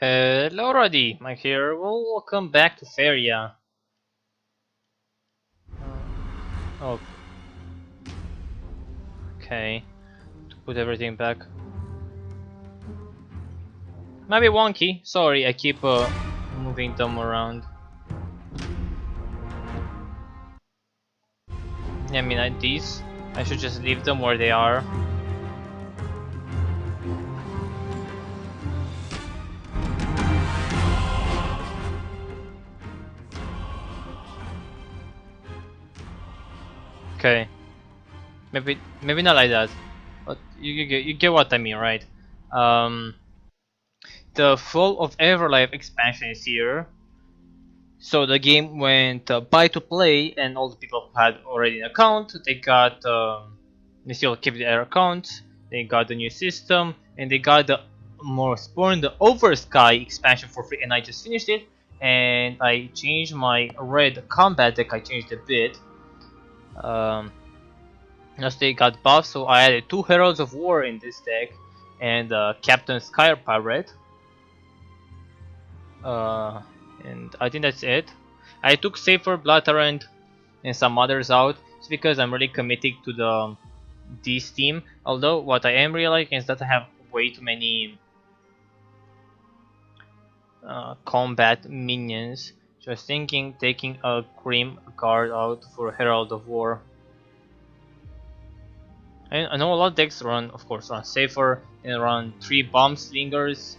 Hello, Roddy. Mike here. Well, welcome back to Faeria. Oh, okay. To put everything back. Maybe wonky. Sorry, I keep moving them around. Yeah, I mean, these. I should just leave them where they are. Okay. Maybe not like that. But you get what I mean, right? Um, the Fall of Everlife expansion is here. So the game went buy to play, and all the people who had already an account, they got they still keep their account. They got the new system, and they got the more spawn the Over Sky expansion for free. And I just finished it, and I changed my red combat deck. I changed a bit. Um, as they got buffed, so I added 2 Heralds of War in this deck, and Captain Sky Pirate. Uh, and I think that's it. I took Safer, Blood Torrent, and some others out. It's because I'm really committed to the this team. Although what I am realizing is that I have way too many combat minions. Just thinking taking a Grim Guard out for Herald of War. I know a lot of decks run, of course, run Safer and run 3 Bomb Slingers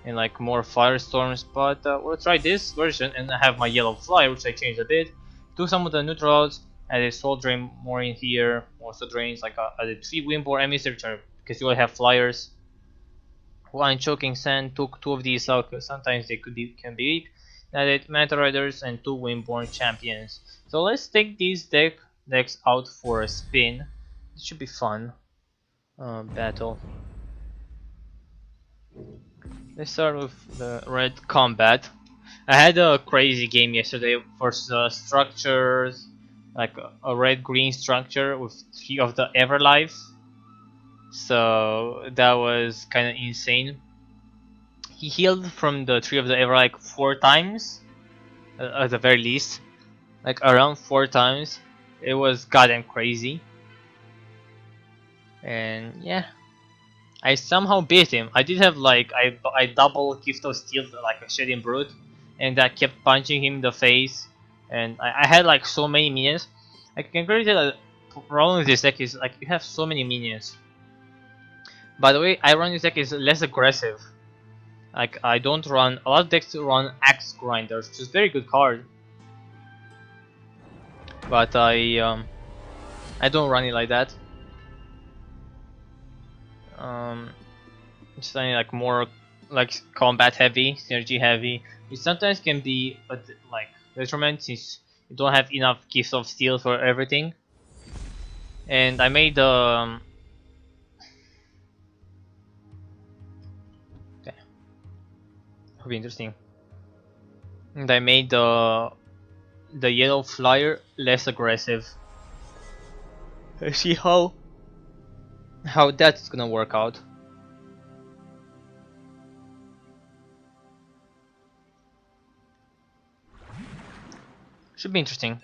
and like more Firestorms, but we'll try this version and I have my Yellow Flyer, which I changed a bit. Do some of the neutrals, added Soul Drain more in here, more Soul Drains, like added 3 Windborne Emissary, because you all have Flyers. One Choking Sand, took 2 of these out because sometimes they can be weak. Added Manta Riders and 2 Windborne Champions. So let's take these decks out for a spin. It should be fun. Battle. Let's start with the red combat. I had a crazy game yesterday for structures, like a red-green structure with 3 of the Everlife. So that was kind of insane. He healed from the 3 of the Everlife 4 times, at the very least, like around 4 times. It was goddamn crazy. And yeah, I somehow beat him. I did have like I double Gift of Steel like a Shedding Brute, and I kept punching him in the face, and I had like so many minions. I can agree that the problem with this deck is like you have so many minions. By the way, I run this deck is less aggressive. Like I don't run a lot of decks run Axe Grinders, which is a very good card, but I don't run it like that. Um, It's like more like combat heavy, synergy heavy, which sometimes can be like detriment since you don't have enough gifts of steel for everything. And I made okay, that'll be interesting. And I made the yellow flyer less aggressive. Let's see how that's gonna work out. Should be interesting.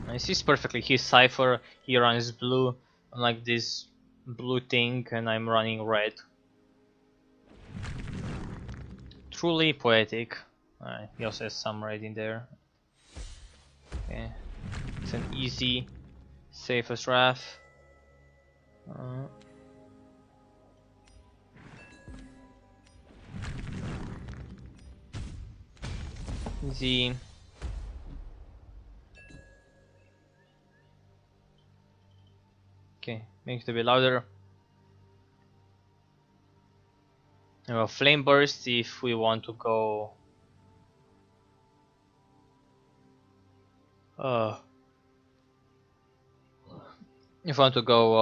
I see perfectly. He's Cypher, he runs blue, unlike this blue thing, and I'm running red. Truly poetic. He also has some red in there. Okay. It's an easy, safest Wrath. Uh, easy. Okay, makes it a bit louder. And a Flame Burst if we want to go. If we want to go.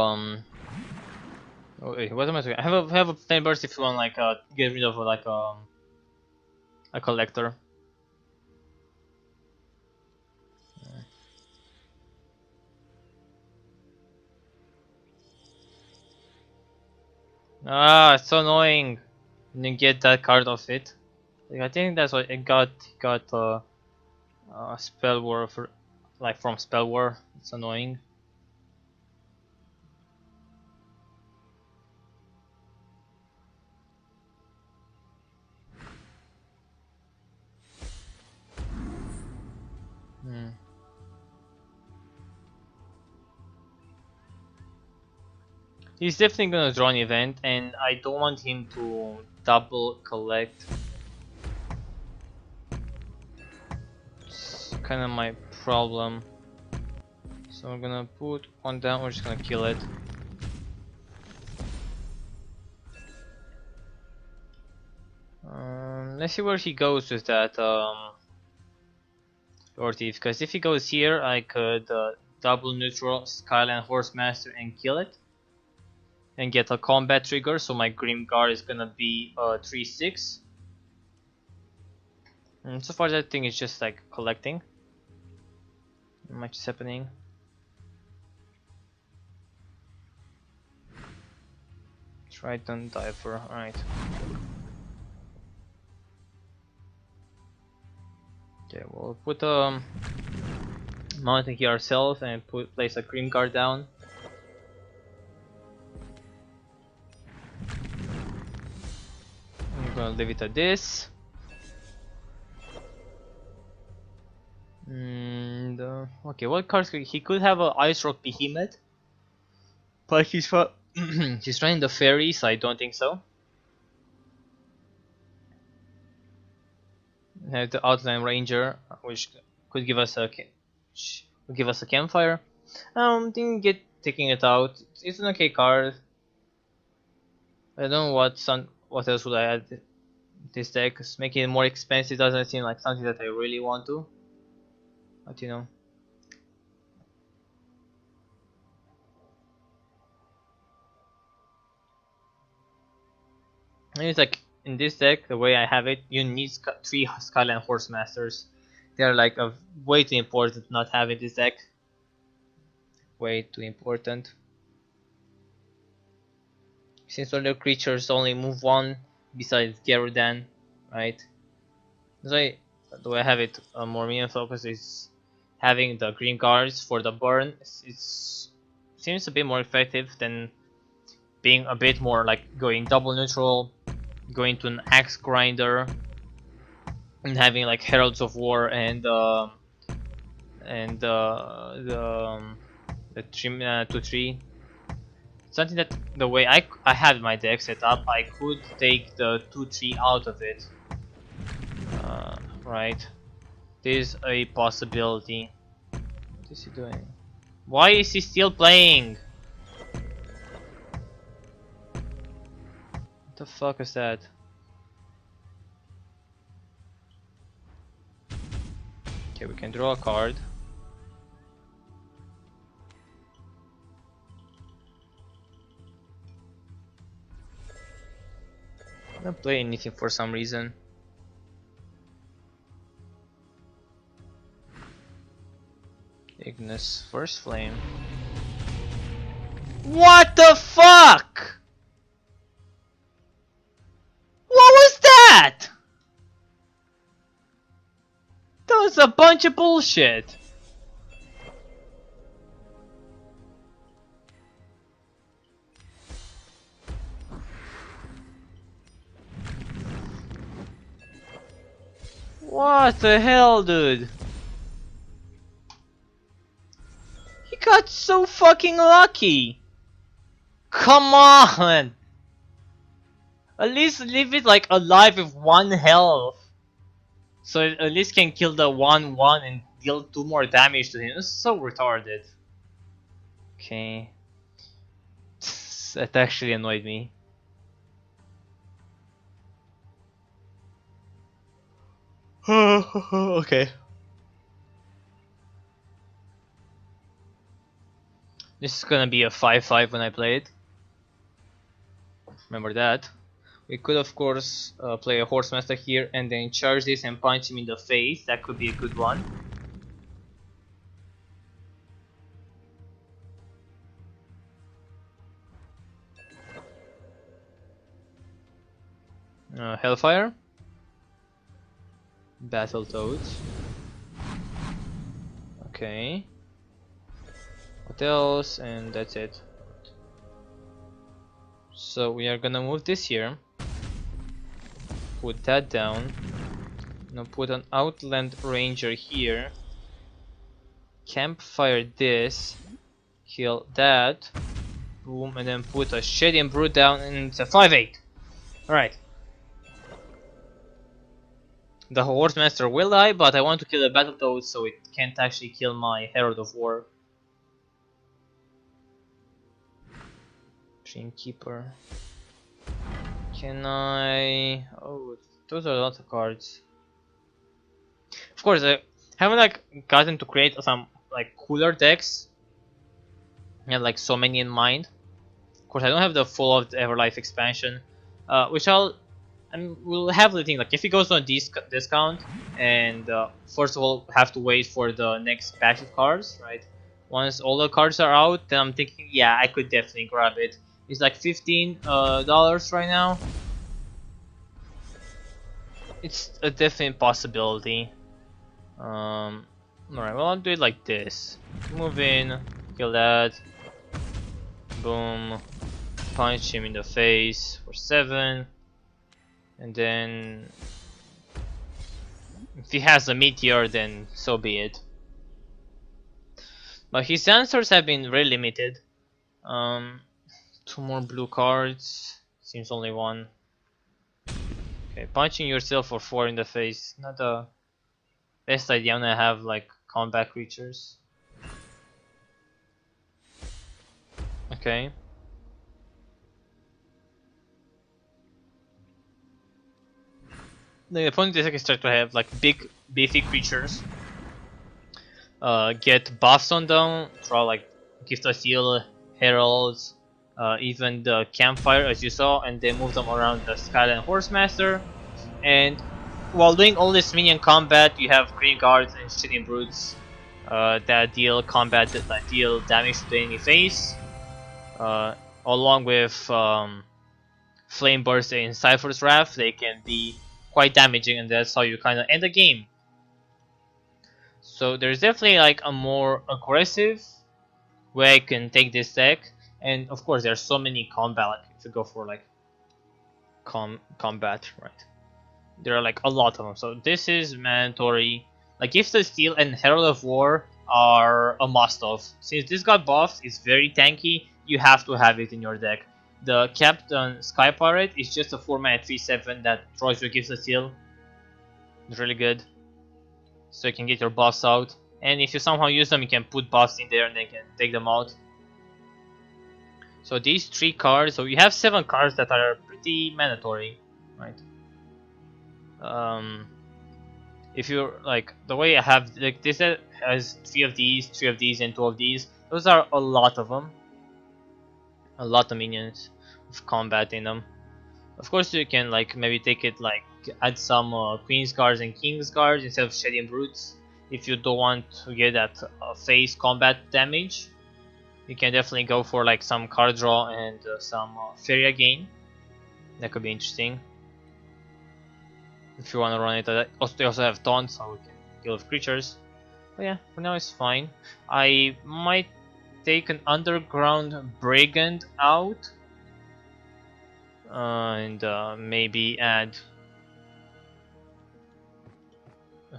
Oh, wait, what am I saying? I have a Flame Burst if you want like get rid of like a collector. Ah, it's so annoying. And you get that card off it. Like, I think that's what it got spell war for, like from spell war. It's annoying. Hmm. He's definitely gonna draw an event, and I don't want him to double collect. It's kind of my problem. So I'm gonna put one down. We're just gonna kill it. Let's see where he goes with that Lord Thief. Because if he goes here, I could double neutral Skyline Horsemaster and kill it, and get a combat trigger. So my Grim Guard is gonna be 3/6. And so far, that thing is just like collecting. Not much is happening. Triton Diver. Alright. Okay, we'll put mountain here ourselves and place a Grim Guard down. I'm gonna leave it at this. And okay, what cards he could have a Ice Rock Behemoth, but he's he's running the Fairy, so I don't think so. Have the Outline Ranger, which could give us a campfire. Didn't get taking it out. It's an okay card. I don't know what else would I add this deck. Making it more expensive doesn't seem like something that I really want to. But you know. And it's like in this deck, the way I have it, you need 3 Skyline Horse Masters. They're like a way too important not having this deck. Way too important. Since all the creatures only move 1 besides Gerudan, right? So the way I have it, more minion focus is having the green cards for the burn. It's seems a bit more effective than being a bit more like going double neutral, going to an axe grinder, and having like Heralds of War and the 2/3. Something that the way I had my deck set up, I could take the 2/3 out of it. Right. There's a possibility. What is he doing? Why is he still playing? What the fuck is that? Okay, we can draw a card. I'm not playing anything for some reason. Ignis, First Flame. What the fuck? What was that? That was a bunch of bullshit. What the hell, dude? He got so fucking lucky. Come on. At least leave it like alive with 1 health. So it at least can kill the 1/1 and deal 2 more damage to him. It's so retarded. Okay. That actually annoyed me. Okay. This is gonna be a 5/5 when I play it. Remember that. We could of course play a Horsemaster here and then charge this and punch him in the face. That could be a good one. Hellfire, Battletoads. Okay. What else? And that's it. So we are gonna move this here. Put that down. Now put an Outland Ranger here. Campfire this. Kill that. Boom, and then put a Shady Brute down, and it's a 5/8. Alright. The Horse-Master will die, but I want to kill the Battletoad so it can't actually kill my Herald of War. Dreamkeeper. Can I... Oh, those are lots of cards. Of course, I haven't like gotten to create some like cooler decks. I have like so many in mind. Of course, I don't have the full of the Everlife expansion, which we'll have the thing like if it goes on discount, and first of all have to wait for the next batch of cards, right? Once all the cards are out, then I'm thinking, yeah, I could definitely grab it. It's like $15 right now. It's a definite possibility. Alright, well, I'll do it like this. Move in, kill that. Boom. Punch him in the face for 7. And then... if he has a meteor, then so be it. But his answers have been very limited. 2 more blue cards. Seems only 1. Okay, punching yourself for 4 in the face. Not the best idea when I have like combat creatures. Okay. The opponent is start to have like big beefy creatures. Get buffs on them, draw like Gift of Steel, Heralds, even the Campfire as you saw, and then move them around the Skyline Horsemaster. And while doing all this minion combat, you have Green Guards and Shady Brutes that deal combat that deal damage to the enemy face, along with Flame Burst and Cypher's Wrath. They can be quite damaging, and that's how you kind of end the game. So there's definitely like a more aggressive way I can take this deck, and of course there's so many combat. Like if you go for like combat, right? There are like a lot of them. So this is mandatory. Like Gift of Steel and Herald of War are a must-of. Since this got buffed, it's very tanky. You have to have it in your deck. The Captain Sky Pirate is just a 4-mana 3/7 that draws your Gift of Steel. It's really good. So you can get your buffs out. And if you somehow use them, you can put buffs in there and then can take them out. So these 3 cards, so you have 7 cards that are pretty mandatory, right? If you're like the way I have like this has 3 of these, and 2 of these. Those are a lot of them. A lot of minions with combat in them. Of course, you can like maybe take it like add some Queen's Guards and King's Guards instead of Shady Brutes. If you don't want to get that face combat damage, you can definitely go for like some card draw and some Faeria gain. That could be interesting. If you want to run it, they also have taunt, so we can deal with creatures. But yeah, for now it's fine. I might take an Underground Brigand out, and maybe add.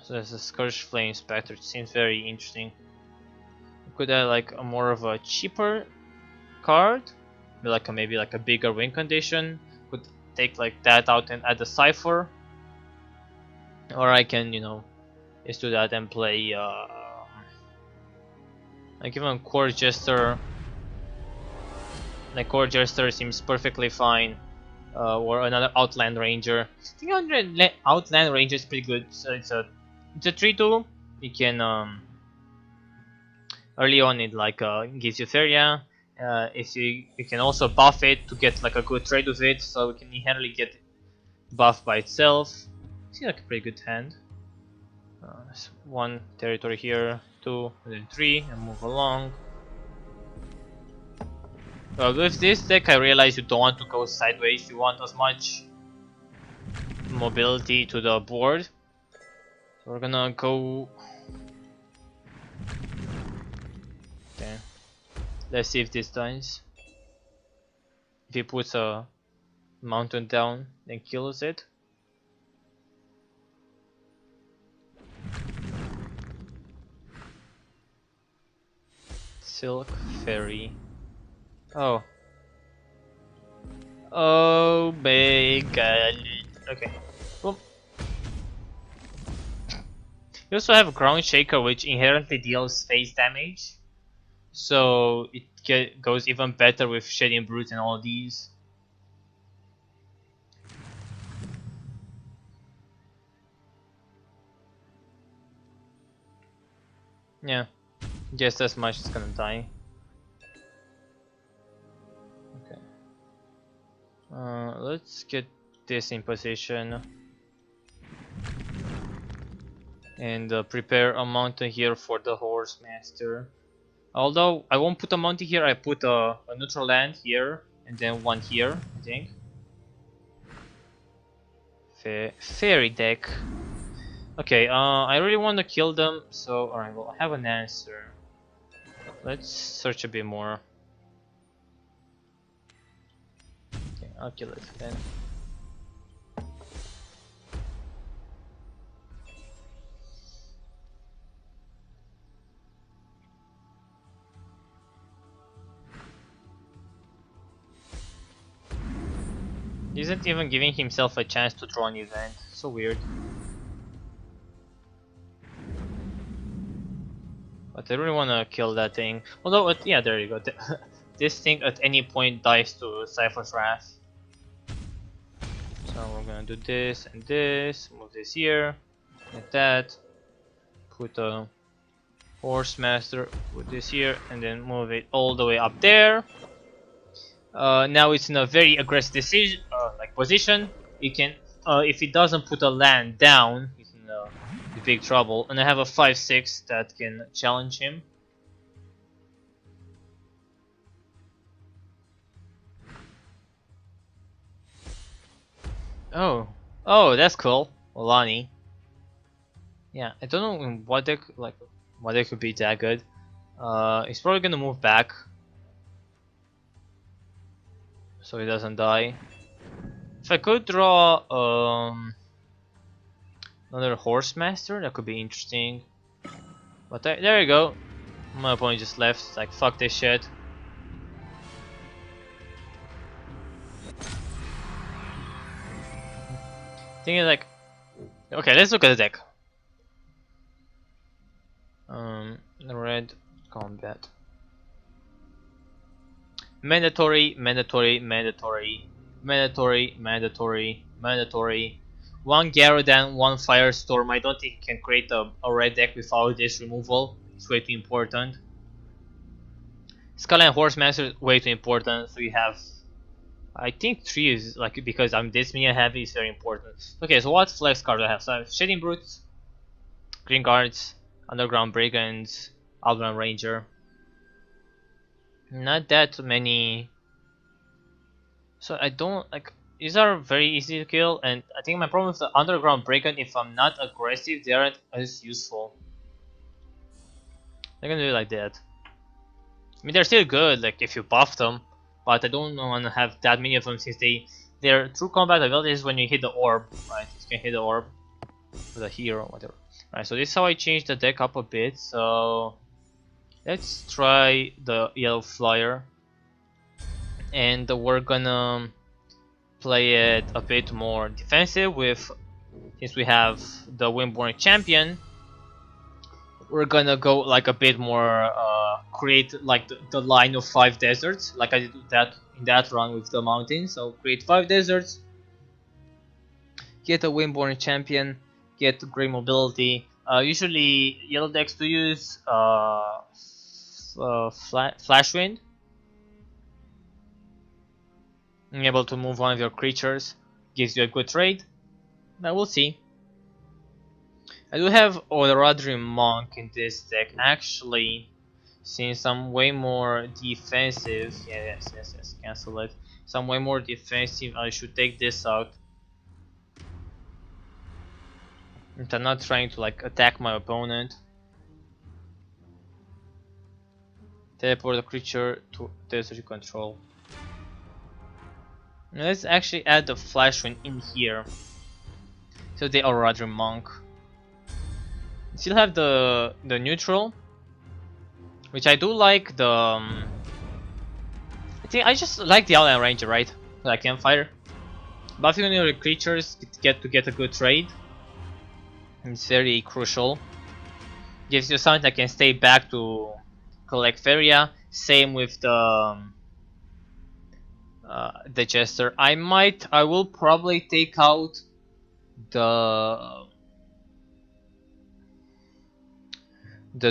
So there's a Scourge Flame Spectre. It seems very interesting. We could add like a more of a cheaper card, maybe like a bigger win condition. Could take like that out and add a Cipher. Or I can, just do that and play, like even Court Jester. Like Court Jester seems perfectly fine. Or another Outland Ranger. I think Outland Ranger is pretty good. So it's a 3/2. You can early on it like gives you Faeria. If you can also buff it to get like a good trade with it, so we can inherently get buffed by itself. Seems like a pretty good hand. 1 territory here, 2, and then 3, and move along. With this deck, I realize you don't want to go sideways. You want as much mobility to the board. So we're gonna go. Okay. Let's see if this dies. If he puts a mountain down, then kills it. Silk Fairy. Oh. Oh my god. Okay. Boom. You also have Ground Shaker, which inherently deals phase damage. So it goes even better with Shedding Brute and all these. Yeah. Just as much is gonna die. Okay. Let's get this in position. And prepare a mountain here for the Horse Master. Although I won't put a mountain here, I put a neutral land here and then one here, I think. Fairy deck. Okay, I really want to kill them, so alright, well I have an answer. Let's search a bit more. Okay, I'll kill it then. He isn't even giving himself a chance to draw an event. So weird. But I really wanna kill that thing. Although, yeah, there you go. This thing at any point dies to Cypher's Wrath. So we're gonna do this and this. Move this here. Get that. Put a Horse Master. Put this here, and then move it all the way up there. Now it's in a very aggressive decision, position. You can, if it doesn't put a land down, he's in big trouble. And I have a 5/6 that can challenge him. Oh, that's cool, Olani. Yeah, I don't know in what deck could be that good. He's probably gonna move back, so he doesn't die. If I could draw another Horse Master, that could be interesting. But there you go. My opponent just left. Like, fuck this shit. Thing is, like, okay, let's look at the deck. Red combat. Mandatory, mandatory, mandatory, mandatory, mandatory, mandatory. One Gyaradan, one Firestorm. I don't think you can create a red deck without this removal. It's way too important. Skull and Horse Master is way too important. So you have, I think 3 is like, because I'm this many heavy is very important. Okay, so what flex card do I have? So I have Shedding Brutes, Green Guards, Underground Brigands, Alban Ranger. Not that many. So I don't like. These are very easy to kill, and I think my problem with the Underground Brigand, if I'm not aggressive, they aren't as useful. I'm gonna do it like that. I mean, they're still good, like if you buff them, but I don't want to have that many of them since their true combat ability is when you hit the orb, right? You can hit the orb with a hero, whatever. Right, so this is how I changed the deck up a bit. So let's try the Yellow Flyer, and we're gonna play it a bit more defensive with, since we have the Windborn Champion, we're gonna go like a bit more create like the line of 5 deserts, like I did that in that run with the mountain. So create 5 deserts, get a Windborn Champion, get great mobility. Usually yellow decks to use Flash Wind. Being able to move one of your creatures gives you a good trade. Now we'll see. I do have Oradrim Monk in this deck actually, since I'm way more defensive. Yes, cancel it. So I'm way more defensive. I should take this out. And I'm not trying to like attack my opponent. Teleport the creature to territory control. Now let's actually add the flash one in here. So they are rather monk. Still have the neutral, which I do like. I think I just like the Outland Ranger, right? Like Campfire. Buffing on your creatures to get a good trade. It's very crucial. Gives you something that can stay back to collect Faeria. Same with the Jester. I will probably take out the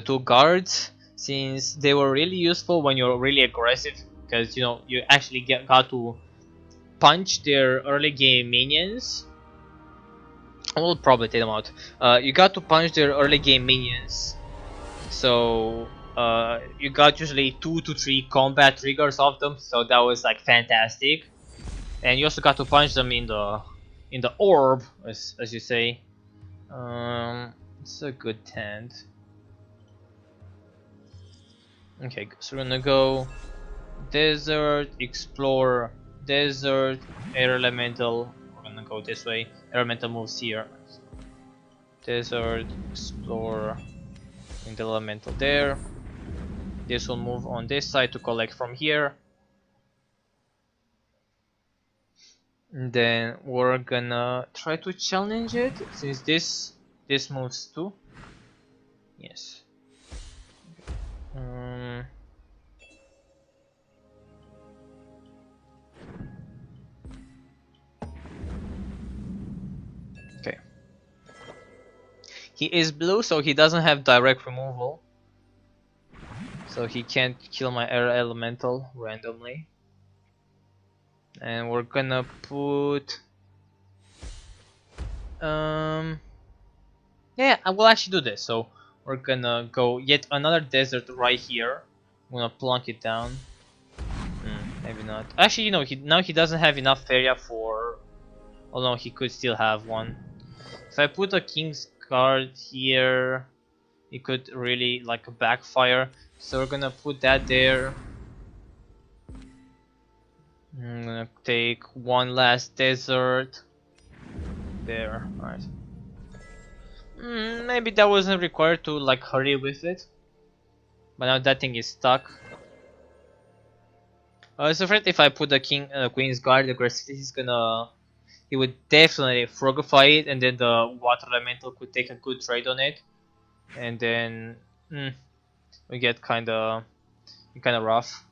two guards, since they were really useful when you're really aggressive, because you know you actually got to punch their early game minions. I will probably take them out. You got to punch their early game minions, so you got usually 2 to 3 combat triggers of them, so that was like fantastic. And you also got to punch them in the orb, as you say. It's a good tent. Okay, so we're gonna go desert, explore, desert, air elemental. We're gonna go this way. Air elemental moves here. Desert, explore, and the elemental there. This will move on this side to collect from here. And then we're gonna try to challenge it, since this moves too. Yes. Okay. He is blue, so he doesn't have direct removal. So he can't kill my air elemental randomly. And we're gonna put yeah, I will actually do this. So we're gonna go yet another desert right here. I'm gonna plunk it down. Maybe not. Actually, you know, now he doesn't have enough area for. Oh no, he could still have one. If I put a king's card here, it could really like backfire. So we're gonna put that there. I'm gonna take one last desert. There, alright. Maybe that wasn't required to like hurry with it. But now that thing is stuck. I was afraid if I put the queen's guard aggressively, he would definitely frogify it, and then the water elemental could take a good trade on it, and then we get kinda rough.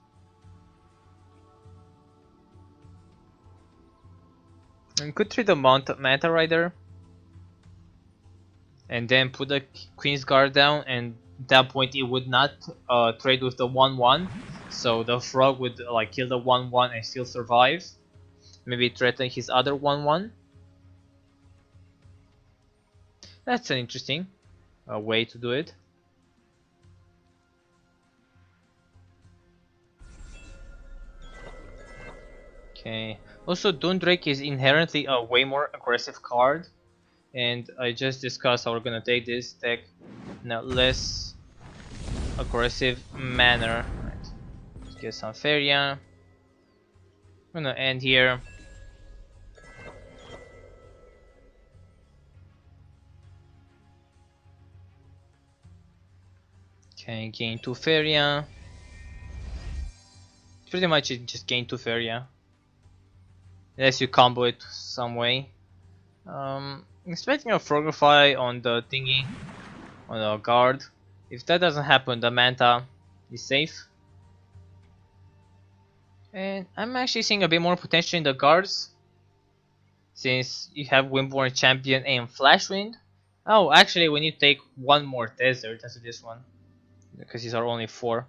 And could trade the Manta Rider, and then put the Queen's Guard down, and at that point it would not trade with the 1/1, so the frog would like kill the 1/1 and still survive. Maybe threaten his other 1/1. That's an interesting way to do it. Okay. Also, Doomdrake is inherently a way more aggressive card, and I just discussed how we're gonna take this deck in a less aggressive manner. Right. Let's get some Faeria. I'm gonna end here. Okay, gain 2 Faeria. Pretty much just gain 2 Faeria. Unless you combo it some way. Expecting a Frogify on the thingy, on the guard. If that doesn't happen, the Manta is safe. And I'm actually seeing a bit more potential in the guards, since you have Windborn Champion and Flashwind. Oh, actually we need to take one more desert after this one, because these are only 4.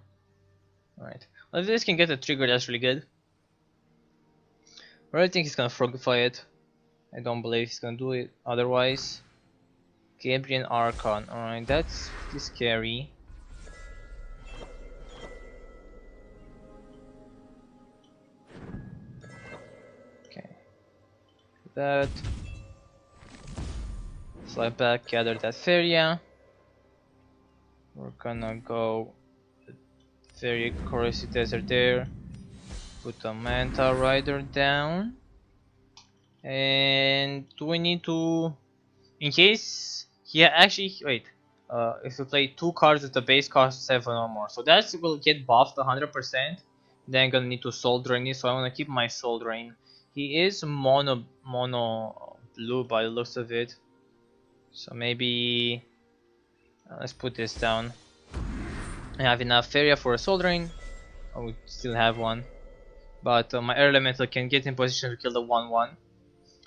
Alright. Well, if this can get a trigger, that's really good. I really think he's gonna Frogify it. I don't believe he's gonna do it otherwise. Gabriel Archon. Alright, that's pretty scary. Okay. That. Fly back, gather that Faeria. We're gonna go Faeria Corrosive Desert there. Put a Manta Rider down. And do we need to, in case, yeah, actually, wait. If we play 2 cards with the base cost 7 or more, so that will get buffed 100%. Then I'm gonna need to Soul Drain it, so I wanna keep my Soul Drain. He is mono blue by the looks of it, so maybe let's put this down. I have enough Faeria for a Soul Drain. I would still have one, but my Air Elemental can get in position to kill the 1/1.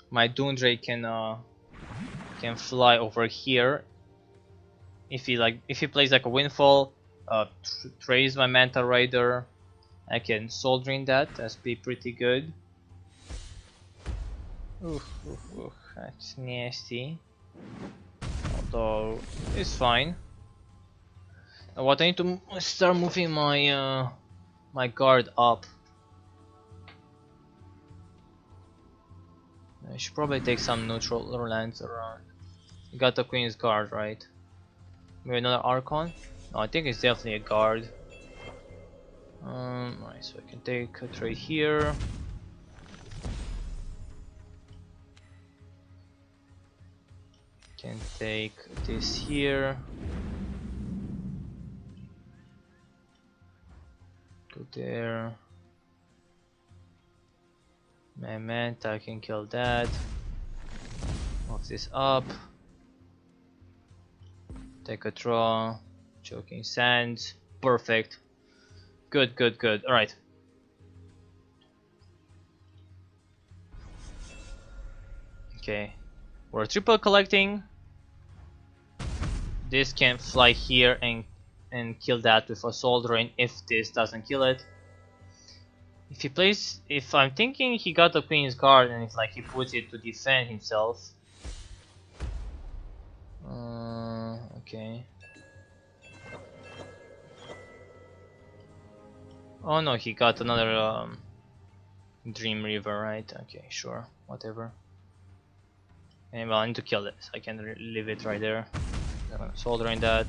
My Dundray can fly over here. If he plays like a Windfall, trace my Manta Rider, I can Soul Drain that. That's be pretty good. Oof, that's nasty. Although it's fine. What I need to start moving my my guard up. I should probably take some neutral lands around. You got the Queen's Guard, right? Maybe another Archon? No, I think it's definitely a guard. Right, so I can take a trade here. Can take this here. Go there. My Manta, I can kill that. Move this up. Take a draw. Choking Sands. Perfect. Good, good, good. Alright. Okay. We're triple collecting. This can fly here and kill that with a Soul Drain if this doesn't kill it. If he plays, if I'm thinking he got the Queen's Guard and it's like he puts it to defend himself. Okay. Oh no, he got another Dream River, right? Okay, sure, whatever. And well, I need to kill this. I can leave it right there. I'm gonna Soul Drain that.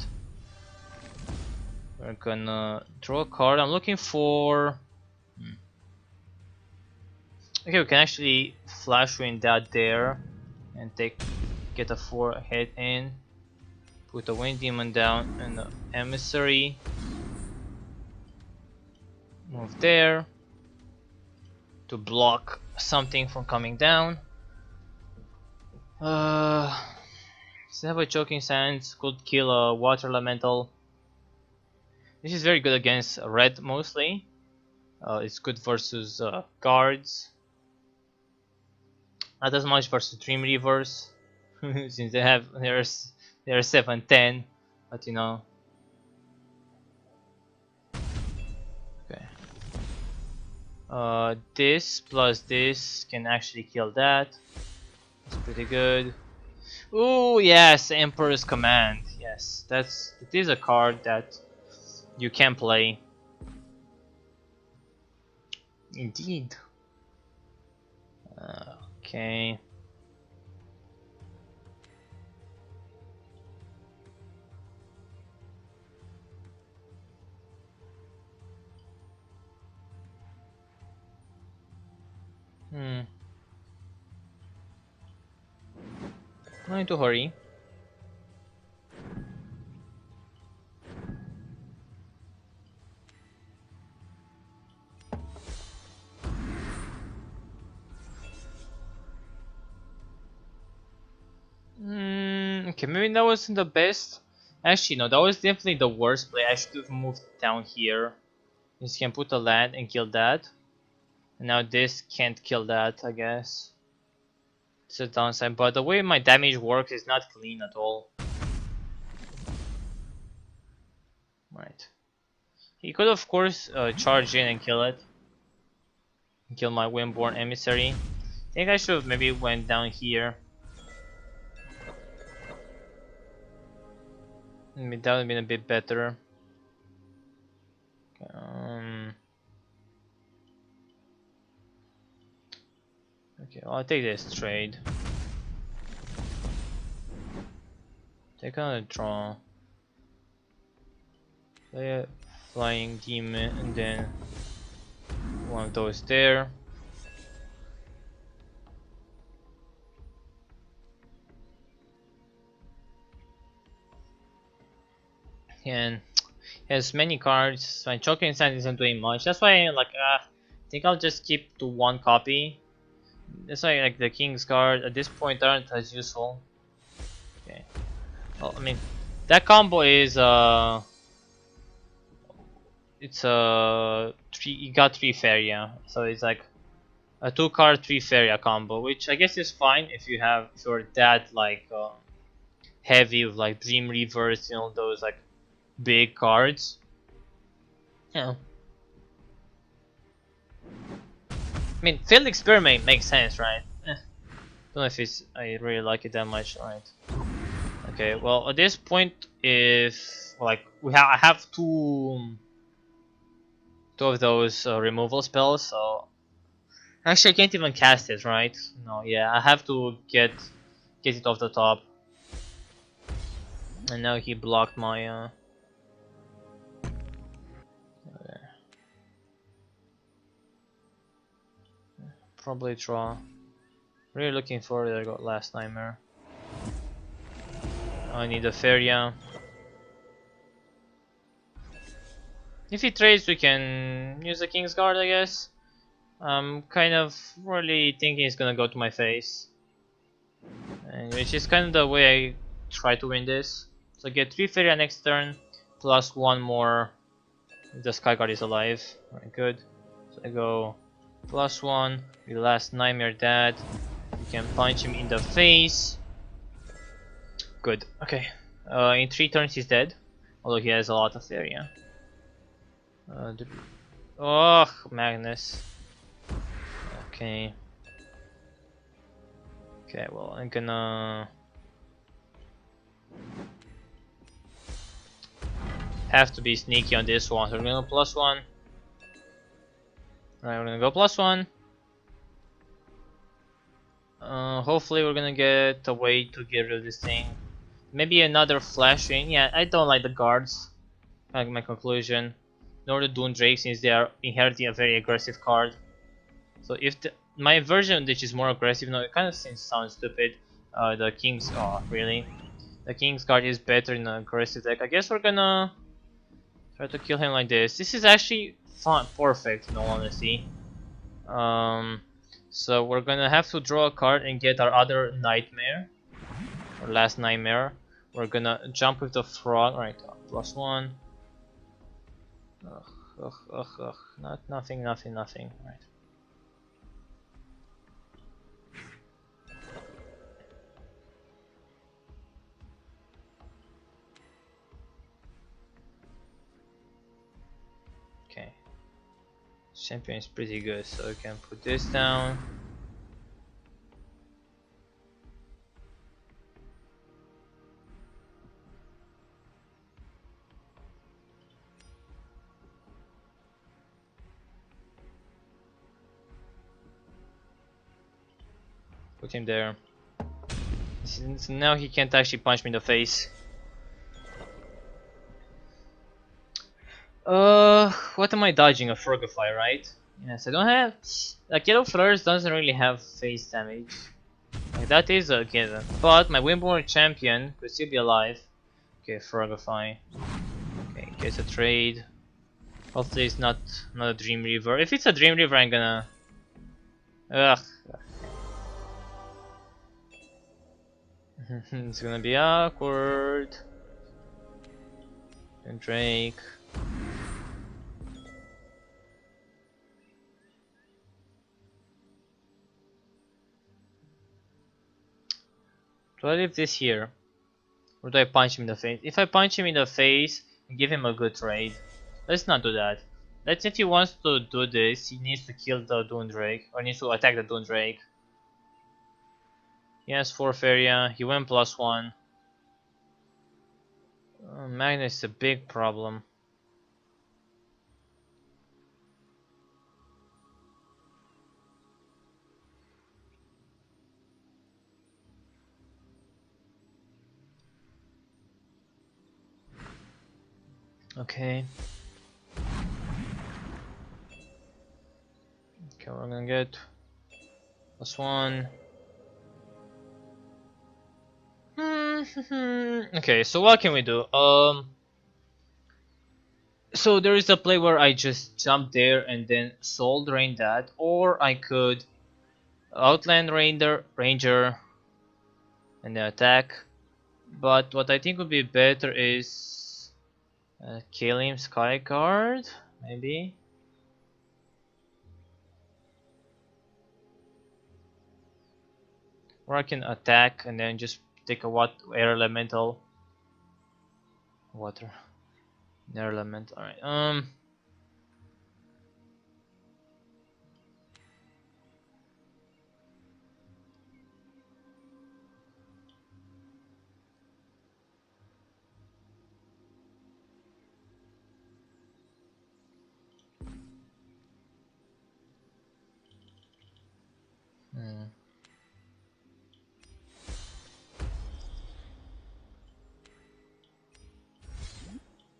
We're gonna draw a card. I'm looking for. Okay, we can actually Flash Wind that there and get a 4 head in. Put a Wind Demon down and the Emissary. Move there to block something from coming down. Does it have a Choking Sands? Could kill a Water Elemental. This is very good against red mostly. It's good versus guards. Not as much versus Dream Reavers, since they're 7/10, but you know. Okay. This plus this can actually kill that. That's pretty good. Ooh, yes, Emperor's Command. Yes, it is a card that you can play. Indeed. Okay. No need to hurry. Okay, maybe that wasn't the best. Actually, no, that was definitely the worst play. I should have moved down here. This can put a land and kill that. And now this can't kill that, I guess. It's a downside, but the way my damage works is not clean at all. Right. He could, of course, charge in and kill it. Kill my Windborn Emissary. I think I should have maybe went down here. Maybe that would have been a bit better. Okay, well, I'll take this trade. Take another draw. Play a flying demon and then one of those there. And has many cards. My choking stand isn't doing much. That's why I think I'll just keep to one copy. That's why like the king's card at this point aren't as useful. Okay. Well, I mean that combo is it's three. You got 3 Faeria, so it's like a 2-card 3 Faeria combo, which I guess is fine if you're that like heavy with like Dream Reverse, you know, those like big cards. Yeah. I mean, Failed Experiment makes sense, right? Don't know if I really like it that much, right? Okay, well at this point, if like I have two of those removal spells, so actually I can't even cast it, right? No, yeah, I have to get it off the top. And now he blocked my probably draw. Really looking forward to got Last Nightmare. I need a Faeria. If he trades, we can use the King's Guard, I guess. I'm kind of really thinking he's gonna go to my face, and which is kind of the way I try to win this. So I get 3 Faeria next turn, plus 1 more if the Sky Guard is alive. Alright, good. So I go plus 1, we Last Nightmare that. You can punch him in the face. Good, okay. In 3 turns he's dead, although he has a lot of area. Oh, Magnus. Okay. Okay, well, I'm gonna have to be sneaky on this one. So we're gonna go plus 1. Alright, we're gonna go plus 1. Hopefully we're gonna get a way to get rid of this thing. Maybe another flashing. Yeah, I don't like the guards. Like my conclusion. Nor the Dune Drake, since they are inheriting a very aggressive card. So if my version, which is more aggressive, no, it kind of sounds stupid. The King's, oh really? The King's card is better in an aggressive deck. I guess we're gonna try to kill him like this. This is actually fun, perfect in all honesty. So we're gonna have to draw a card and get our other Nightmare, or Last Nightmare. We're gonna jump with the frog, right? Plus 1. Nothing. Right. Okay. Champion is pretty good, so we can put this down. Put him there. So now he can't actually punch me in the face. What am I dodging? A Frogify, right? Yes, I don't have. Like, Yellow Flourish doesn't really have face damage. Like, that is a given. But my Windborn champion could still be alive. Okay, Frogify. Okay, gets a trade. Hopefully it's not a Dream Reaver. If it's a Dream Reaver, I'm gonna. Ugh. It's gonna be awkward. And Drake. Do I leave this here? Or do I punch him in the face? If I punch him in the face and give him a good trade. Let's not do that. Let's, if he wants to do this, he needs to kill the Dune Drake. Or needs to attack the Dune Drake. He has 4 Faeria, he went plus 1. Magnus is a big problem. Okay. Okay, we're gonna get +1. Okay, so what can we do? So there is a play where I just jump there and then soul drain that, or I could outland ranger and then attack. But what I think would be better is kill him Sky Guard, maybe. Or I can attack and then just take a air elemental, water, air element. All right. Hmm.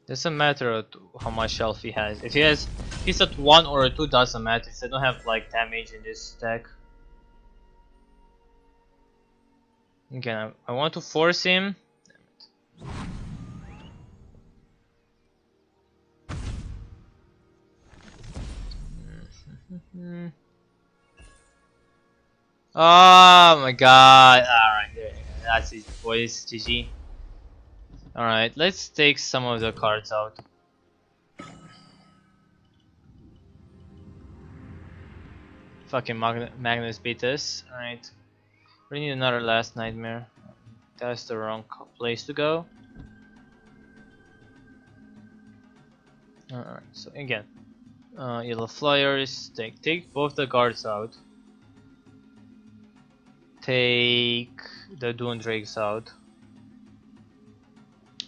Doesn't matter how much health he has. If he's at 1 or a 2, doesn't matter. Since I don't have like damage in this deck. Again, I want to force him. Oh my god. Alright, there you go. That's it, boys. GG. Alright, let's take some of the cards out. Fucking Magnus beat us. Alright. We need another last nightmare. That's the wrong place to go. Alright, so again. Yellow Flyers. Take both the guards out. Take the Dune Drakes out.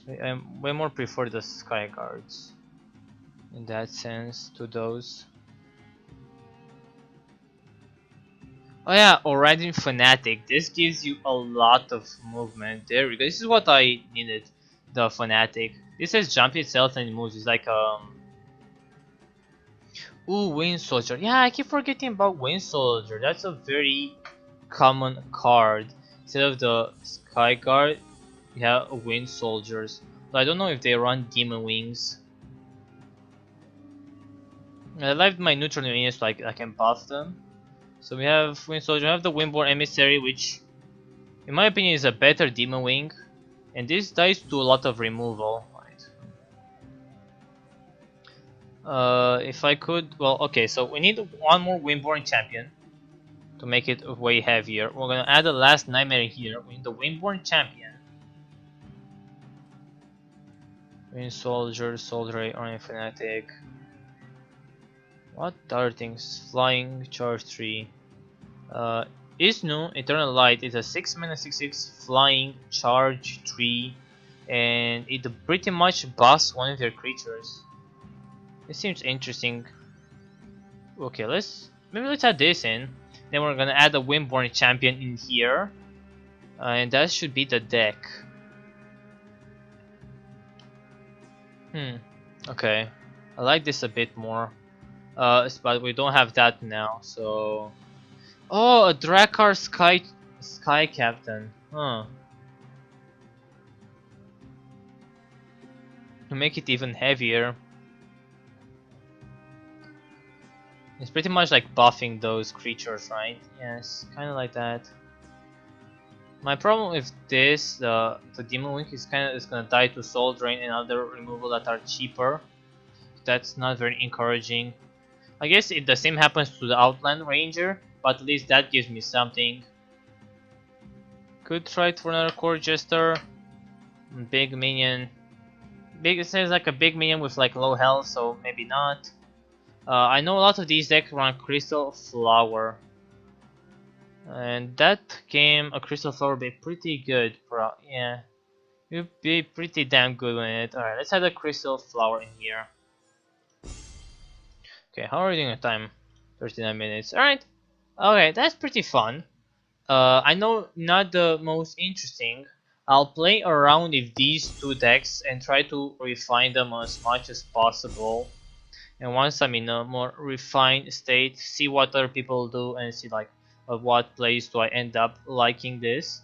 I way more prefer the Sky Guards in that sense to those. Oh yeah, already Fanatic. This gives you a lot of movement. There we go. This is what I needed. The Fanatic. This says jump itself and it moves. It's like ooh, Wind Soldier. Yeah, I keep forgetting about Wind Soldier. That's a very common card. Instead of the Sky Guard, you have Wind Soldiers. But I don't know if they run Demon Wings. I left my neutral minions so I can buff them. So we have Wind Soldier, we have the Windborn Emissary, which in my opinion is a better Demon Wing. And this dies to a lot of removal. If I could, well, okay, so we need one more Windborn champion to make it way heavier. We're gonna add the last nightmare here. We need the Windborn champion. Wind Soldier, Soldier, Iron Fanatic. What other things? Flying, Charge 3. Isnu, Eternal Light, is a 6-mana 6/6 flying, charge 3, and it pretty much buffs one of their creatures. This seems interesting. Okay, maybe let's add this in. Then we're gonna add a Windborn champion in here, and that should be the deck. Okay, I like this a bit more. But we don't have that now, so. Oh, a Drakkar Sky Captain. Huh. To make it even heavier. It's pretty much like buffing those creatures, right? Yes, kind of like that. My problem with this, the Demon Wing, is gonna die to Soul Drain and other removal that are cheaper. That's not very encouraging. I guess the same happens to the Outland Ranger, but at least that gives me something. Could try it for another Core Jester. Big minion. It says like a big minion with like low health, so maybe not. I know a lot of these decks run Crystal Flower. And that game, a Crystal Flower would be pretty good. Yeah, it would be pretty damn good with it. Alright, let's add a Crystal Flower in here. Okay, how are we doing on time? 39 minutes. Alright. Okay, that's pretty fun. I know not the most interesting, I'll play around with these two decks and try to refine them as much as possible. And once I'm in a more refined state, see what other people do and see like at what place do I end up liking this.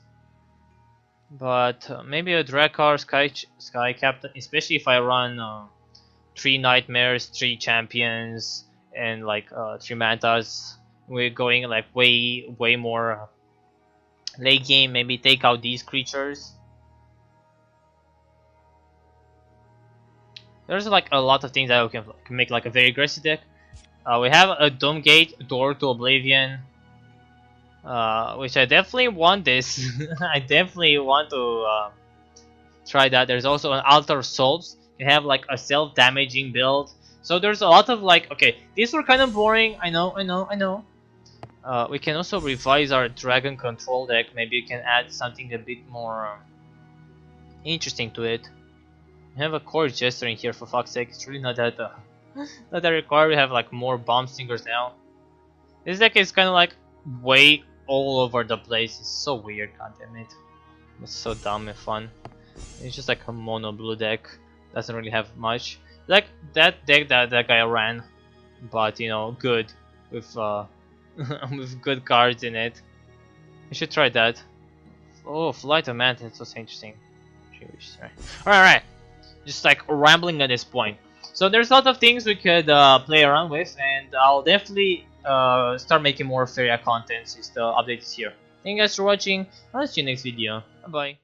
But maybe a Drakkar Sky Captain, especially if I run 3 Nightmares, 3 Champions, and like 3 Mantas. We're going like way more late game. Maybe take out these creatures. There's like a lot of things that we can make like a very aggressive deck. We have a Dome Gate, Door to Oblivion, which I definitely want this. I definitely want to try that. There's also an Altar of Souls. You have like a self-damaging build. So there's a lot of like, okay, these were kind of boring. I know. We can also revise our Dragon Control deck. Maybe we can add something a bit more interesting to it. We have a Core Jester in here, for fuck's sake. It's really not that not that required. We have like more Bomb Stingers now. This deck is kind of like way all over the place. It's so weird, goddammit. It's so dumb and fun. It's just like a mono blue deck. Doesn't really have much. Like that deck that guy ran, but you know, good with with good cards in it. You should try that. Oh, Flight of Mantis, that's so interesting. Alright. Just like rambling at this point. So there's a lot of things we could play around with, and I'll definitely start making more Faeria content since the update is here. Thank you guys for watching. I'll see you next video. Bye bye.